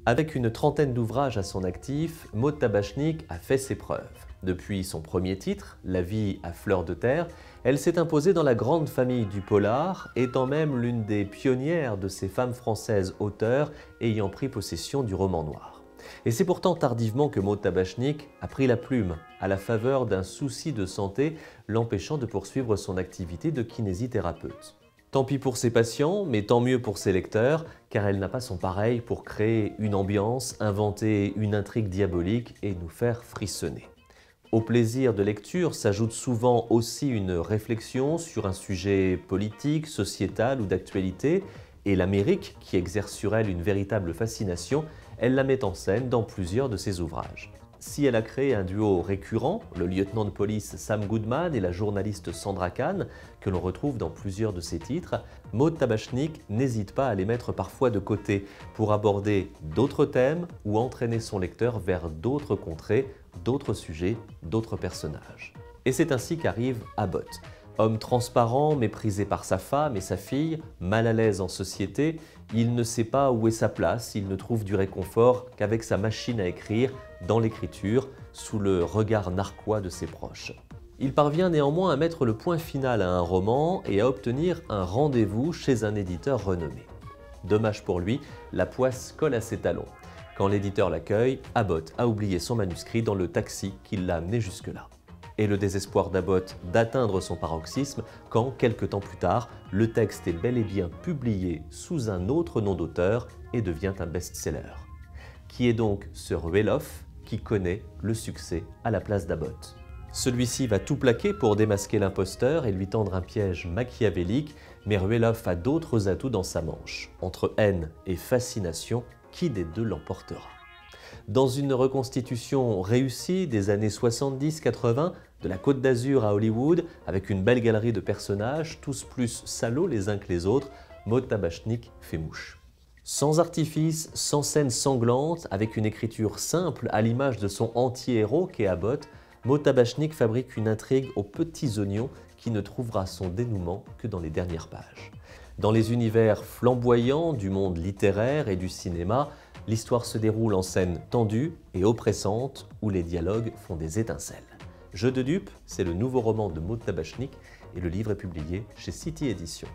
Avec une trentaine d'ouvrages à son actif, Maud Tabachnik a fait ses preuves. Depuis son premier titre, La vie à fleur de terre, elle s'est imposée dans la grande famille du polar, étant même l'une des pionnières de ces femmes françaises auteurs ayant pris possession du roman noir. Et c'est pourtant tardivement que Maud Tabachnik a pris la plume, à la faveur d'un souci de santé l'empêchant de poursuivre son activité de kinésithérapeute. Tant pis pour ses patients, mais tant mieux pour ses lecteurs, car elle n'a pas son pareil pour créer une ambiance, inventer une intrigue diabolique et nous faire frissonner. Au plaisir de lecture s'ajoute souvent aussi une réflexion sur un sujet politique, sociétal ou d'actualité, et l'Amérique, qui exerce sur elle une véritable fascination, elle la met en scène dans plusieurs de ses ouvrages. Si elle a créé un duo récurrent, le lieutenant de police Sam Goodman et la journaliste Sandra Kahn, que l'on retrouve dans plusieurs de ses titres, Maud Tabachnik n'hésite pas à les mettre parfois de côté pour aborder d'autres thèmes ou entraîner son lecteur vers d'autres contrées, d'autres sujets, d'autres personnages. Et c'est ainsi qu'arrive Abbott. Homme transparent, méprisé par sa femme et sa fille, mal à l'aise en société, il ne sait pas où est sa place, il ne trouve du réconfort qu'avec sa machine à écrire, dans l'écriture, sous le regard narquois de ses proches. Il parvient néanmoins à mettre le point final à un roman et à obtenir un rendez-vous chez un éditeur renommé. Dommage pour lui, la poisse colle à ses talons. Quand l'éditeur l'accueille, Abbott a oublié son manuscrit dans le taxi qui l'a amené jusque-là. Et le désespoir d'Abbott d'atteindre son paroxysme quand, quelque temps plus tard, le texte est bel et bien publié sous un autre nom d'auteur et devient un best-seller. Qui est donc ce Rueloff qui connaît le succès à la place d'Abbott? Celui-ci va tout plaquer pour démasquer l'imposteur et lui tendre un piège machiavélique, mais Rueloff a d'autres atouts dans sa manche. Entre haine et fascination, qui des deux l'emportera? Dans une reconstitution réussie des années 70-80, de la Côte d'Azur à Hollywood, avec une belle galerie de personnages, tous plus salauds les uns que les autres, Maud Tabachnik fait mouche. Sans artifice, sans scène sanglante, avec une écriture simple à l'image de son anti-héros qu'est Abbott, Maud Tabachnik fabrique une intrigue aux petits oignons qui ne trouvera son dénouement que dans les dernières pages. Dans les univers flamboyants du monde littéraire et du cinéma, l'histoire se déroule en scènes tendues et oppressantes où les dialogues font des étincelles. Jeu de dupes, c'est le nouveau roman de Maud Tabachnik et le livre est publié chez City Éditions.